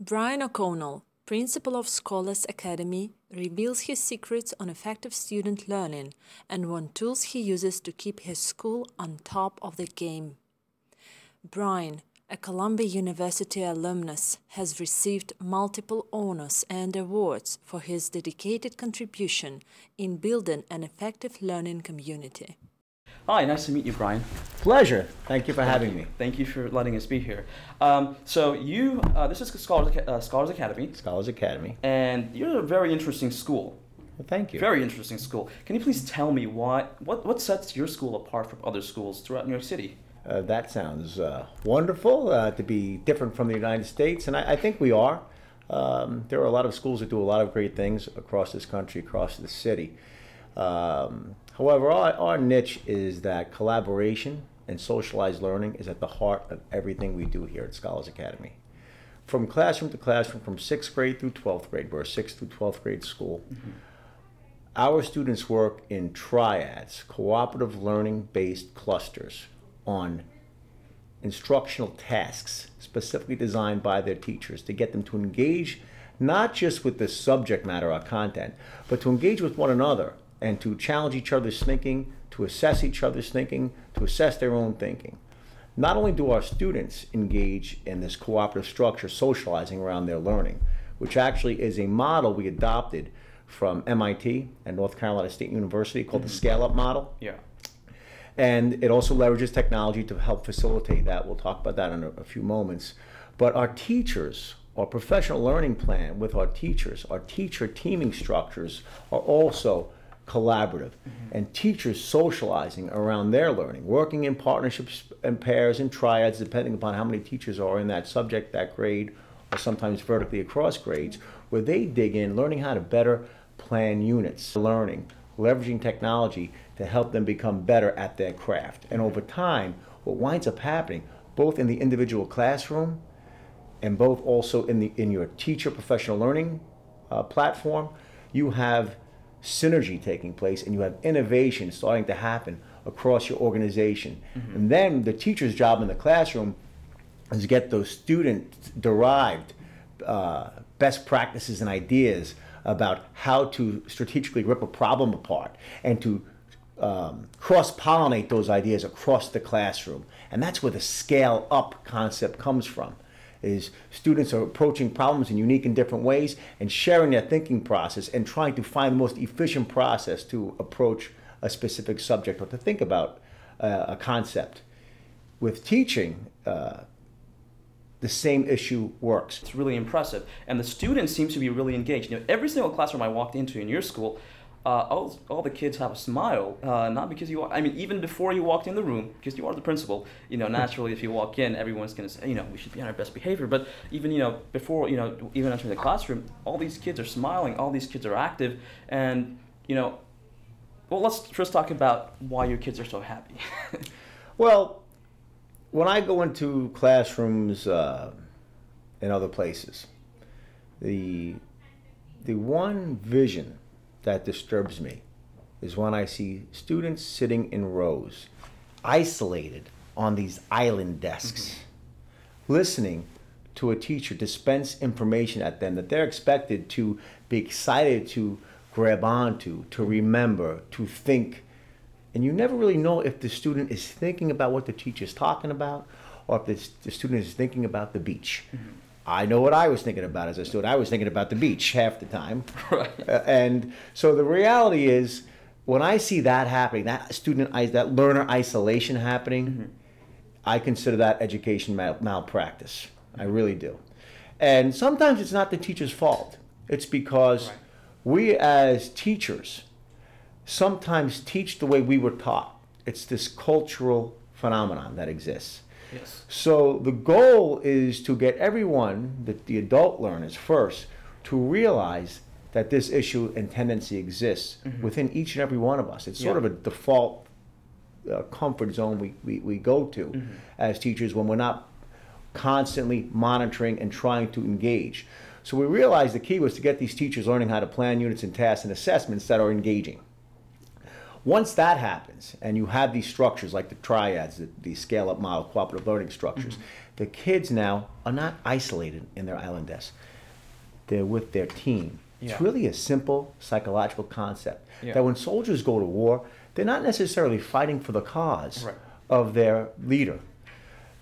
Brian O'Connell, principal of Scholars Academy, reveals his secrets on effective student learning and what tools he uses to keep his school on top of the game. Brian, a Columbia University alumnus, has received multiple honors and awards for his dedicated contribution in building an effective learning community. Hi, nice to meet you, Brian. Pleasure. Thank you for having me. Thank you for letting us be here. This is Scholars Academy. Scholars Academy. And you're a very interesting school. Well, thank you. Very interesting school. Can you please tell me what sets your school apart from other schools throughout New York City? That sounds wonderful to be different from the United States, and I think we are. There are a lot of schools that do a lot of great things across this country, across the city. However, our niche is that collaboration and socialized learning is at the heart of everything we do here at Scholars Academy. From classroom to classroom, from 6th grade through 12th grade, we're a 6th through 12th grade school. Mm-hmm. Our students work in triads, cooperative learning-based clusters on instructional tasks specifically designed by their teachers to get them to engage not just with the subject matter or content, but to engage with one another and to challenge each other's thinking, to assess each other's thinking, to assess their own thinking. Not only do our students engage in this cooperative structure, socializing around their learning, which actually is a model we adopted from MIT and North Carolina State University called the scale-up model. Yeah. And it also leverages technology to help facilitate that. We'll talk about that in a few moments. But our teachers, our professional learning plan with our teachers, our teacher teaming structures are also collaborative, and teachers socializing around their learning, working in partnerships and pairs and triads, depending upon how many teachers are in that subject, that grade, or sometimes vertically across grades, where they dig in, learning how to better plan units, learning, leveraging technology to help them become better at their craft. And over time, what winds up happening, both in the individual classroom and both also in your teacher professional learning platform, you have synergy taking place and you have innovation starting to happen across your organization. Mm-hmm. And then the teacher's job in the classroom is to get those student-derived best practices and ideas about how to strategically rip a problem apart and to cross-pollinate those ideas across the classroom. And that's where the scale-up concept comes from, is students are approaching problems in unique and different ways and sharing their thinking process and trying to find the most efficient process to approach a specific subject or to think about a concept. With teaching, the same issue works. It's really impressive. And the students seem to be really engaged. Every single classroom I walked into in your school, all the kids have a smile, not because even before you walked in the room, because you are the principal, naturally if you walk in, everyone's going to say, we should be on our best behavior. But even, before, even entering the classroom, all these kids are smiling, all these kids are active. And, well, let's first talk about why your kids are so happy. Well, when I go into classrooms in other places, the one vision that disturbs me is when I see students sitting in rows, isolated on these island desks, listening to a teacher dispense information at them that they're expected to be excited to grab onto, to remember, to think. And you never really know if the student is thinking about what the teacher's talking about or if the student is thinking about the beach. Mm-hmm. I know what I was thinking about as a student. I was thinking about the beach half the time. Right. And so the reality is, when I see that happening, that learner isolation happening, I consider that education malpractice. I really do. And sometimes it's not the teacher's fault. It's because we as teachers sometimes teach the way we were taught. It's this cultural phenomenon that exists. Yes. So the goal is to get everyone, the adult learners first, to realize that this issue and tendency exists within each and every one of us. It's sort of a default comfort zone we go to as teachers when we're not constantly monitoring and trying to engage. So we realized the key was to get these teachers learning how to plan units and tasks and assessments that are engaging. Once that happens, and you have these structures like the triads, the scale-up model, cooperative learning structures, The kids now are not isolated in their island desk. They're with their team. Yeah. It's really a simple psychological concept Yeah. that when soldiers go to war, they're not necessarily fighting for the cause Right. of their leader.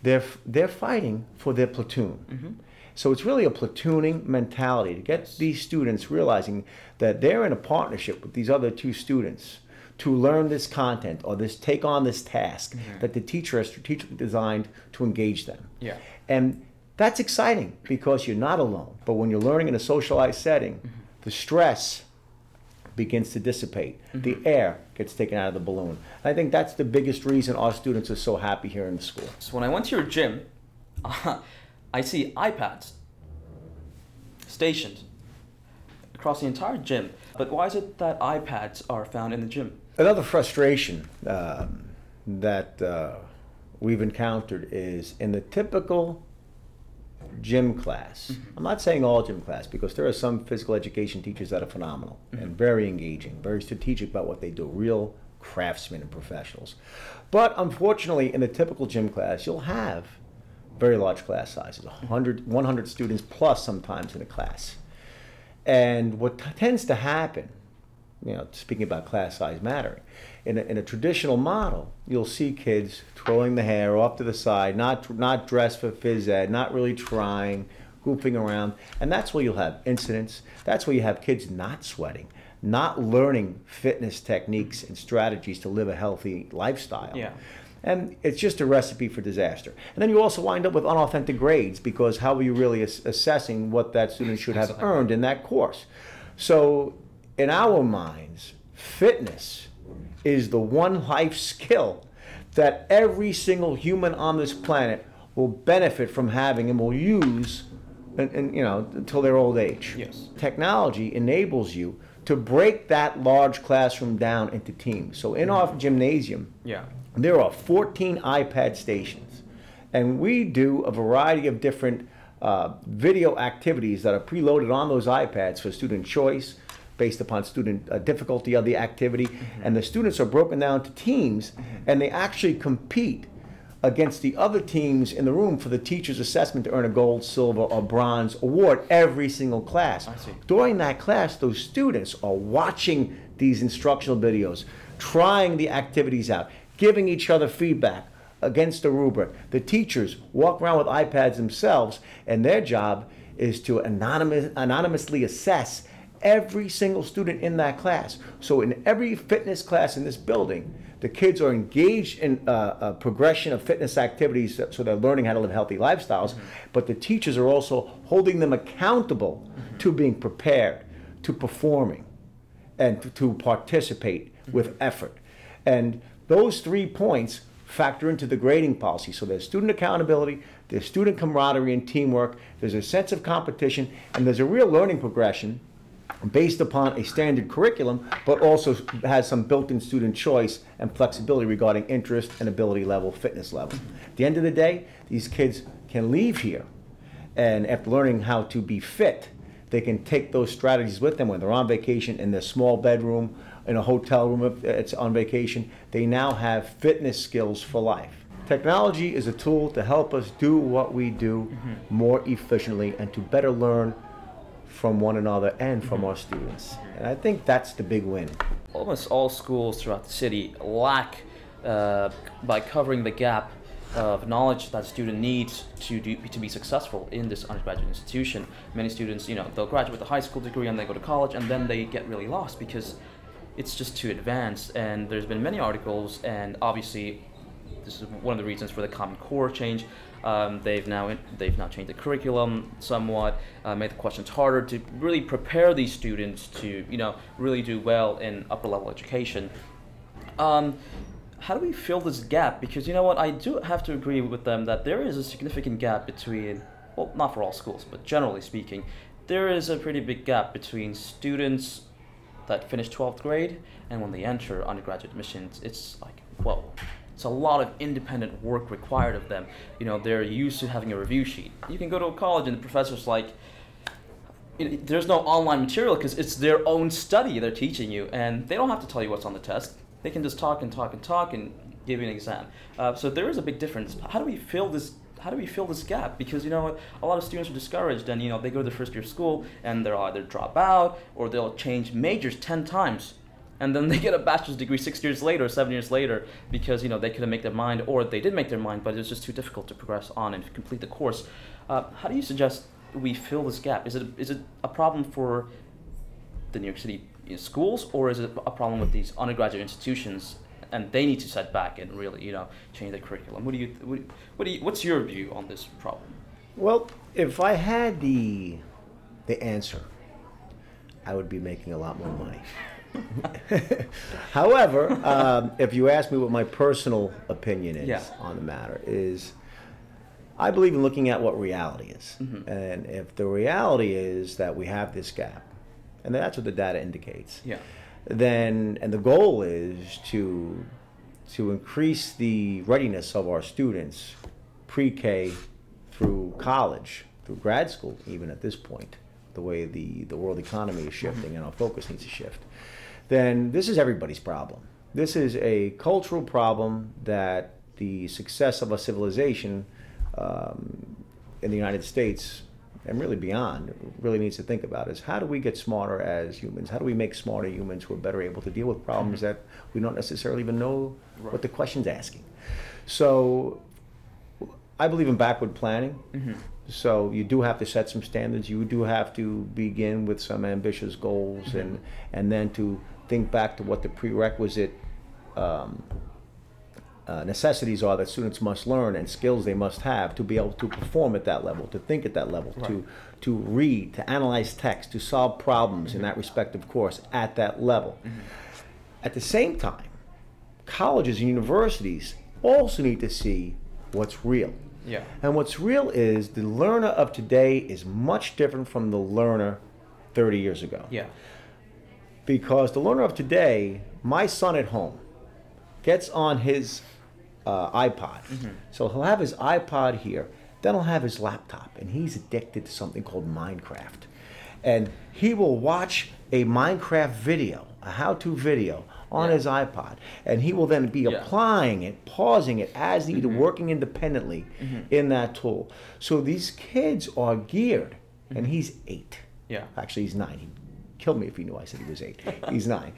They're fighting for their platoon. Mm-hmm. So it's really a platooning mentality to get these students realizing that they're in a partnership with these other two students to learn this content or take on this task that the teacher has strategically designed to engage them. Yeah. And that's exciting because you're not alone. But when you're learning in a socialized setting, the stress begins to dissipate. The air gets taken out of the balloon. I think that's the biggest reason our students are so happy here in the school. So when I went to your gym, I see iPads stationed across the entire gym. But why is it that iPads are found in the gym? Another frustration that we've encountered is in the typical gym class. I'm not saying all gym class because there are some physical education teachers that are phenomenal and very engaging, very strategic about what they do, real craftsmen and professionals. But unfortunately, in the typical gym class, you'll have very large class sizes, 100 students plus sometimes in a class. And what tends to happen, speaking about class size mattering, in a traditional model, you'll see kids twirling the hair off to the side, not dressed for phys ed, not really trying, goofing around, and that's where you'll have incidents. That's where you have kids not sweating, not learning fitness techniques and strategies to live a healthy lifestyle. Yeah. And it's just a recipe for disaster. And then you also wind up with unauthentic grades because how are you really assessing what that student should have earned in that course? So in our minds, fitness is the one life skill that every single human on this planet will benefit from having and will use until their old age. Yes. Technology enables you to break that large classroom down into teams. So in our gymnasium, Yeah. there are 14 iPad stations, and we do a variety of different video activities that are preloaded on those iPads for student choice based upon student difficulty of the activity. And the students are broken down to teams, and they actually compete against the other teams in the room for the teacher's assessment to earn a gold, silver, or bronze award every single class. I see. During that class, those students are watching these instructional videos, trying the activities out, giving each other feedback against a rubric. The teachers walk around with iPads themselves, and their job is to anonymously assess every single student in that class. So in every fitness class in this building, the kids are engaged in a progression of fitness activities so they're learning how to live healthy lifestyles, but the teachers are also holding them accountable to being prepared, to performing, and to participate with effort. And those 3 points factor into the grading policy. So there's student accountability, there's student camaraderie and teamwork, there's a sense of competition, and there's a real learning progression based upon a standard curriculum, but also has some built-in student choice and flexibility regarding interest and ability level, fitness level. At the end of the day, these kids can leave here, and after learning how to be fit, they can take those strategies with them when they're on vacation in their small bedroom, in a hotel room if it's on vacation. They now have fitness skills for life. Technology is a tool to help us do what we do more efficiently and to better learn from one another and from our students. And I think that's the big win. Almost all schools throughout the city lack, by covering the gap of knowledge that a student needs to be successful in this undergraduate institution. Many students, they'll graduate with a high school degree and they go to college and then they get really lost because it's just too advanced. And there's been many articles, and obviously this is one of the reasons for the Common Core change. They've now changed the curriculum somewhat, made the questions harder to really prepare these students to really do well in upper level education. How do we fill this gap? Because I do have to agree with them that there is a significant gap between, well, not for all schools, but generally speaking, there is a pretty big gap between students that finish 12th grade and when they enter undergraduate admissions. It's like, whoa. It's a lot of independent work required of them. They're used to having a review sheet. You can go to a college and the professor's like, there's no online material because it's their own study they're teaching you, and they don't have to tell you what's on the test. They can just talk and talk and talk and give you an exam. So there is a big difference. How do we fill this? how do we fill this gap? Because a lot of students are discouraged, and they go to the first year of school and they'll either drop out or they'll change majors 10 times. And then they get a bachelor's degree 6 years later, 7 years later, because they couldn't make their mind, or they did make their mind, but it was just too difficult to progress on and complete the course. How do you suggest we fill this gap? Is it a problem for the New York City schools, or is it a problem with these undergraduate institutions, and they need to set back and really change their curriculum? What's your view on this problem? Well, if I had the answer, I would be making a lot more money. However, if you ask me what my personal opinion is on the matter, is I believe in looking at what reality is. Mm-hmm. And if the reality is that we have this gap, and that's what the data indicates, then, and the goal is to increase the readiness of our students, pre-K through college, through grad school, even at this point, the way the world economy is shifting and our focus needs to shift, then this is everybody's problem. This is a cultural problem that the success of a civilization in the United States and really beyond really needs to think about is how do we get smarter as humans? How do we make smarter humans who are better able to deal with problems that we don't necessarily even know what the question's asking? So I believe in backward planning. Mm-hmm. So you do have to set some standards. You do have to begin with some ambitious goals, and then to think back to what the prerequisite necessities are that students must learn and skills they must have to be able to perform at that level, to think at that level, to read, to analyze text, to solve problems in that respective course at that level. At the same time, colleges and universities also need to see what's real. And what's real is the learner of today is much different from the learner 30 years ago. Because the learner of today, my son at home, gets on his iPod. So he'll have his iPod here, then he'll have his laptop, and he's addicted to something called Minecraft. And he will watch a Minecraft video, a how-to video, on his iPod, and he will then be applying it, pausing it as needed, working independently in that tool. So these kids are geared, and he's 8. Actually, he's 9. He'd kill me if he knew I said he was 8. He's 9,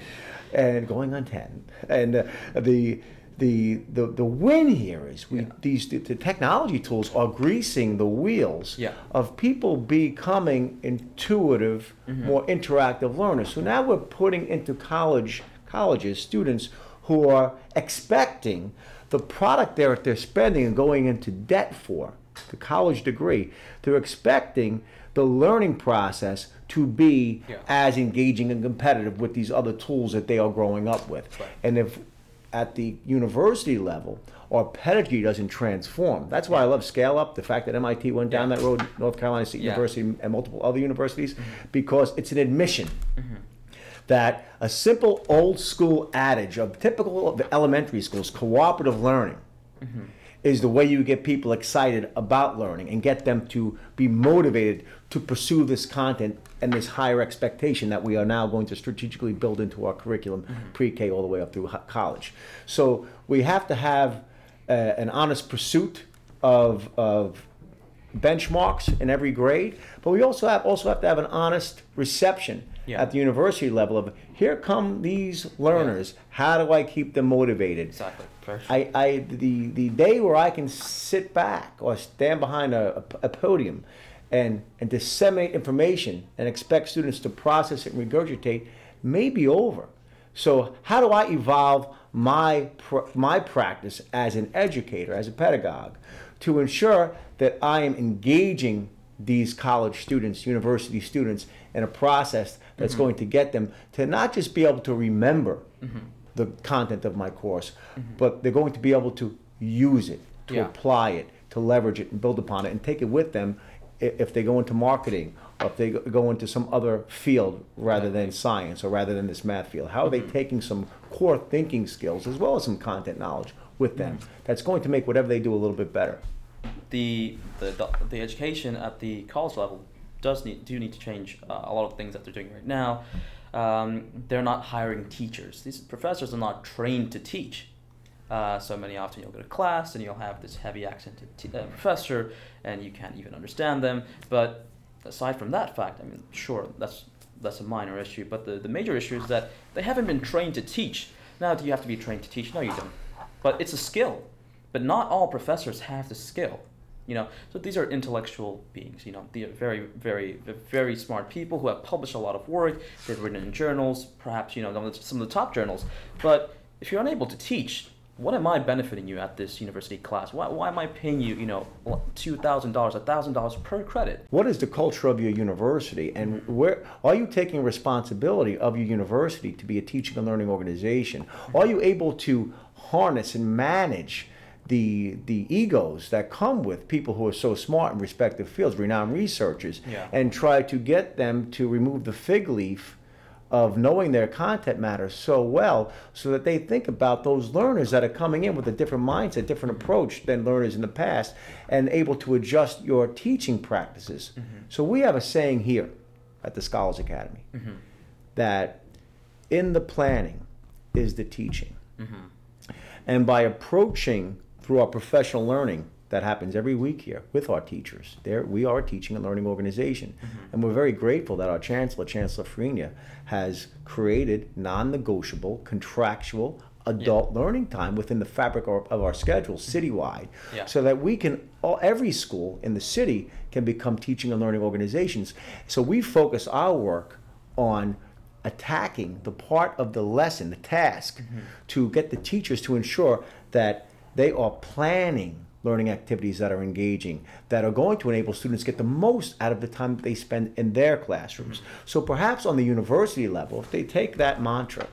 and going on 10. And the win here is the technology tools are greasing the wheels of people becoming intuitive, more interactive learners. So now we're putting into colleges students who are expecting the product they're spending and going into debt for, the college degree. They're expecting the learning process to be as engaging and competitive with these other tools that they are growing up with. And if at the university level, our pedagogy doesn't transform. That's why I love Scale Up, the fact that MIT went down that road, North Carolina State University and multiple other universities, because it's an admission that a simple old school adage of typical of the elementary schools, cooperative learning, is the way you get people excited about learning and get them to be motivated to pursue this content and this higher expectation that we are now going to strategically build into our curriculum, pre-K all the way up through college. So we have to have an honest pursuit of benchmarks in every grade, but we also have to have an honest reception at the university level of, here come these learners, how do I keep them motivated? Exactly. The day where I can sit back or stand behind a podium and disseminate information and expect students to process it and regurgitate may be over. So how do I evolve my practice as an educator, as a pedagogue, to ensure that I am engaging these college students, university students, in a process that's going to get them to not just be able to remember the content of my course, but they're going to be able to use it, to apply it, to leverage it and build upon it and take it with them if they go into marketing or if they go into some other field rather than science or rather than this math field. How are they taking some core thinking skills as well as some content knowledge with them that's going to make whatever they do a little bit better? The education at the college level do need to change a lot of things that they're doing right now. They're not hiring teachers. These professors are not trained to teach. So many often you'll go to class and you'll have this heavy accented professor, and you can't even understand them. But aside from that fact, I mean, sure, that's a minor issue. But the major issue is that they haven't been trained to teach. Now, do you have to be trained to teach? No, you don't. But it's a skill. But not all professors have the skill. So these are intellectual beings. They are very, very, very smart people who have published a lot of work. They've written in journals, perhaps some of the top journals. But if you're unable to teach, what am I benefiting you at this university class? Why am I paying you, $2,000, $1,000 per credit? What is the culture of your university, and where are you taking responsibility of your university to be a teaching and learning organization? Are you able to harness and manage the egos that come with people who are so smart in respective fields, renowned researchers, and try to get them to remove the fig leaf of knowing their content matters so well, so that they think about those learners that are coming in with a different mindset, different approach than learners in the past, and able to adjust your teaching practices. So we have a saying here at the Scholars Academy that in the planning is the teaching. And by approaching through our professional learning that happens every week here with our teachers, we are a teaching and learning organization. And we're very grateful that our Chancellor Frenia, has created non-negotiable, contractual adult learning time within the fabric of our schedule citywide, so that we can, every school in the city can become teaching and learning organizations. So we focus our work on attacking the part of the lesson, the task, to get the teachers to ensure that they are planning learning activities that are engaging, that are going to enable students to get the most out of the time that they spend in their classrooms. So perhaps on the university level, if they take that mantra,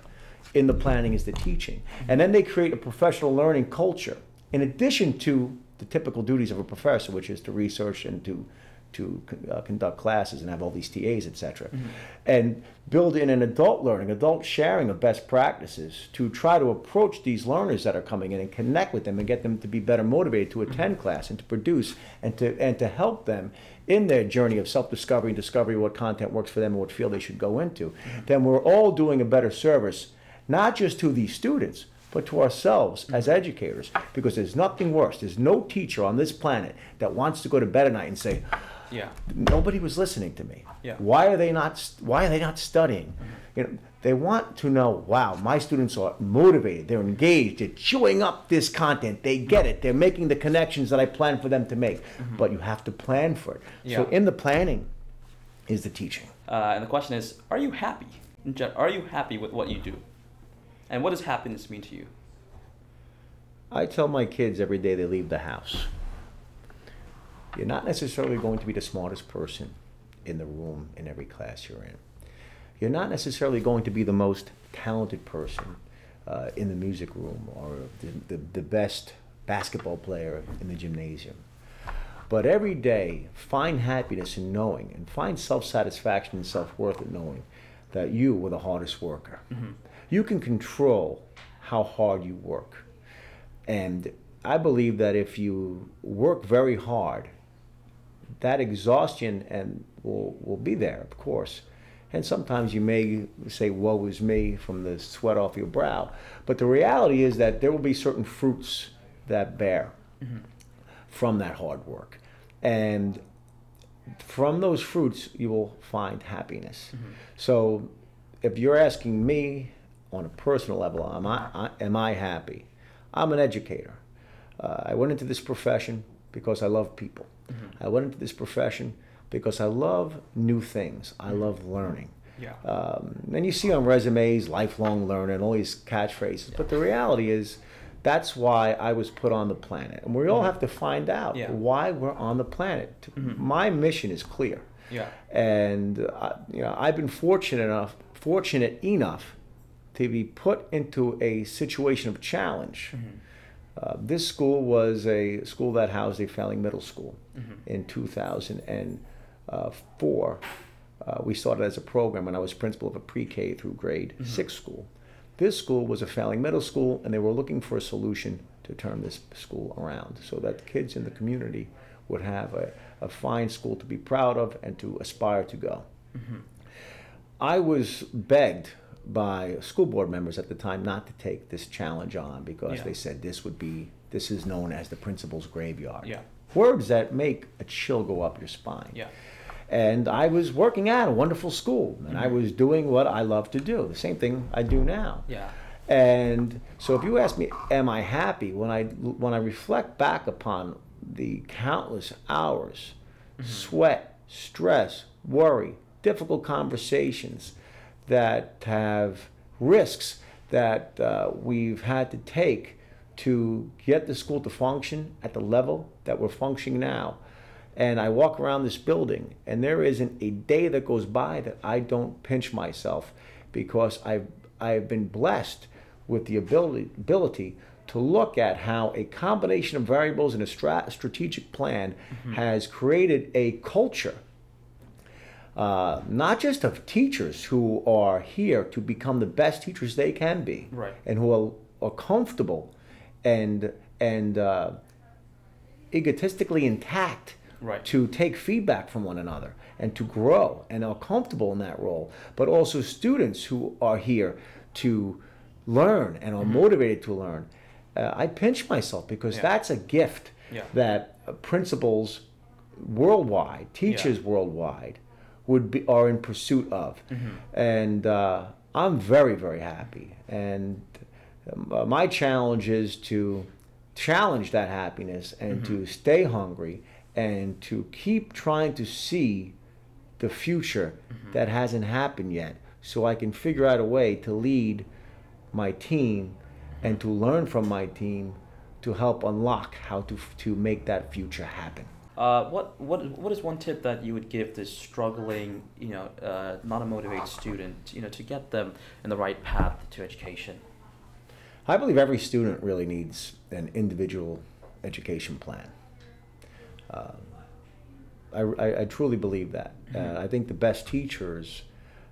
in the planning is the teaching, and then they create a professional learning culture, in addition to the typical duties of a professor, which is to research and to conduct classes and have all these TAs, etc., and build in an adult learning, adult sharing of best practices to try to approach these learners that are coming in and connect with them and get them to be better motivated to attend class and to produce and to help them in their journey of self-discovery and discovery of what content works for them and what field they should go into. Then we're all doing a better service, not just to these students, but to ourselves as educators, because there's nothing worse. There's no teacher on this planet that wants to go to bed at night and say, nobody was listening to me. Why are they not studying? They want to know, wow, my students are motivated, they're engaged, they're chewing up this content, they get it, they're making the connections that I planned for them to make. But you have to plan for it. So in the planning is the teaching. And the question is, are you happy? Are you happy with what you do? And what does happiness mean to you? I tell my kids every day they leave the house, you're not necessarily going to be the smartest person in the room in every class you're in. You're not necessarily going to be the most talented person in the music room or the best basketball player in the gymnasium. But every day, find happiness in knowing and find self-satisfaction and self-worth in knowing that you were the hardest worker. You can control how hard you work. And I believe that if you work very hard, that exhaustion will be there, of course. And sometimes you may say, woe is me, from the sweat off your brow. But the reality is that there will be certain fruits that bear from that hard work. And from those fruits, you will find happiness. So if you're asking me on a personal level, am I happy? I'm an educator. I went into this profession because I love people. I went into this profession because I love new things. I love learning. And you see on resumes, lifelong learner, and all these catchphrases. But the reality is, that's why I was put on the planet. And we all have to find out why we're on the planet. My mission is clear. And I've been fortunate enough to be put into a situation of challenge. This school was a school that housed a failing middle school. In 2004, we started as a program when I was principal of a pre-K through grade 6 school. This school was a failing middle school, and they were looking for a solution to turn this school around so that kids in the community would have a fine school to be proud of and to aspire to go. I was begged by school board members at the time not to take this challenge on because Yeah. they said this is known as the principal's graveyard. Yeah. Words that make a chill go up your spine. Yeah. And I was working at a wonderful school, and I was doing what I love to do, the same thing I do now. Yeah. And so if you ask me, am I happy? When I reflect back upon the countless hours, sweat, stress, worry, difficult conversations that have risks that we've had to take to get the school to function at the level that we're functioning now. And I walk around this building, and there isn't a day that goes by that I don't pinch myself, because I've been blessed with the ability to look at how a combination of variables and a strategic plan has created a culture, not just of teachers who are here to become the best teachers they can be, Right. and who are comfortable and egotistically intact, Right. to take feedback from one another and to grow and are comfortable in that role, but also students who are here to learn and are motivated to learn. I pinch myself because that's a gift Yeah. that principals worldwide, teachers worldwide, are in pursuit of. And I'm very, very happy. And my challenge is to challenge that happiness and to stay hungry and to keep trying to see the future that hasn't happened yet, so I can figure out a way to lead my team and to learn from my team to help unlock how to make that future happen. What is one tip that you would give this struggling, not a motivated student, to get them in the right path to education? I believe every student really needs an individual education plan. I truly believe that. I think the best teachers,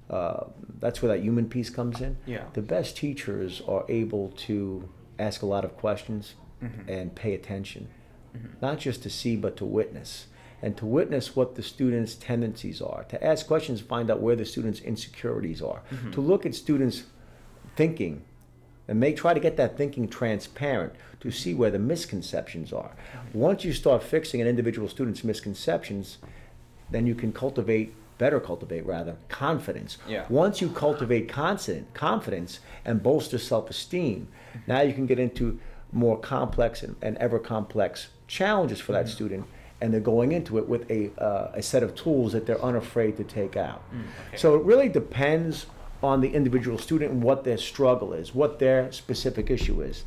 that's where that human piece comes in. Yeah. The best teachers are able to ask a lot of questions and pay attention, not just to see, but to witness. And to witness what the students' tendencies are, to ask questions, find out where the students' insecurities are, to look at students' thinking and try to get that thinking transparent to see where the misconceptions are. Once you start fixing an individual student's misconceptions, then you can cultivate confidence. Yeah. Once you cultivate confidence and bolster self-esteem, now you can get into more complex and ever complex challenges for that student, and they're going into it with a set of tools that they're unafraid to take out. Okay. So it really depends on the individual student and what their struggle is, what their specific issue is.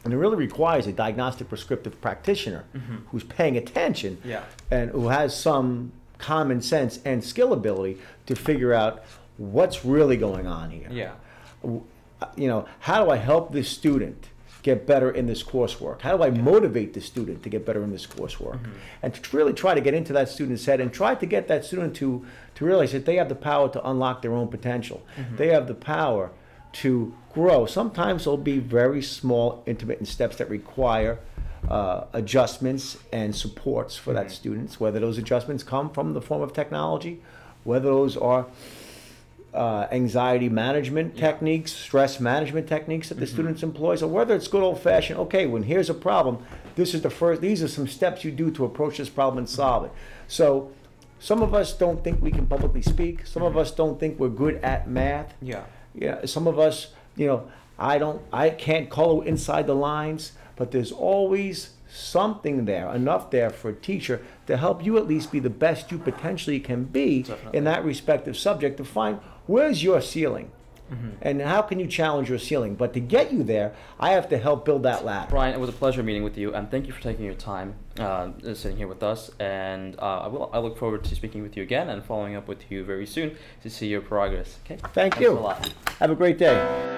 And it really requires a diagnostic prescriptive practitioner who's paying attention and who has some common sense and skill ability to figure out what's really going on here. Yeah. How do I help this student get better in this coursework? How do I motivate the student to get better in this coursework? And to really try to get into that student's head and try to get that student to realize that they have the power to unlock their own potential. They have the power to grow. Sometimes there'll be very small, intermittent steps that require adjustments and supports for that student, whether those adjustments come from the form of technology, whether those are anxiety management techniques, stress management techniques that the students employ, or whether it's good old-fashioned, okay, when here's a problem, these are some steps you do to approach this problem and solve it. So some of us don't think we can publicly speak. Some of us don't think we're good at math. Yeah. Some of us, I can't color inside the lines, but there's always something there, enough there for a teacher to help you at least be the best you potentially can be in that respective subject, to find where's your ceiling and how can you challenge your ceiling. But to get you there, I have to help build that ladder. Brian, it was a pleasure meeting with you, and thank you for taking your time sitting here with us. And I look forward to speaking with you again and following up with you very soon to see your progress. Okay. Thanks Thanks you. a lot. Have a great day.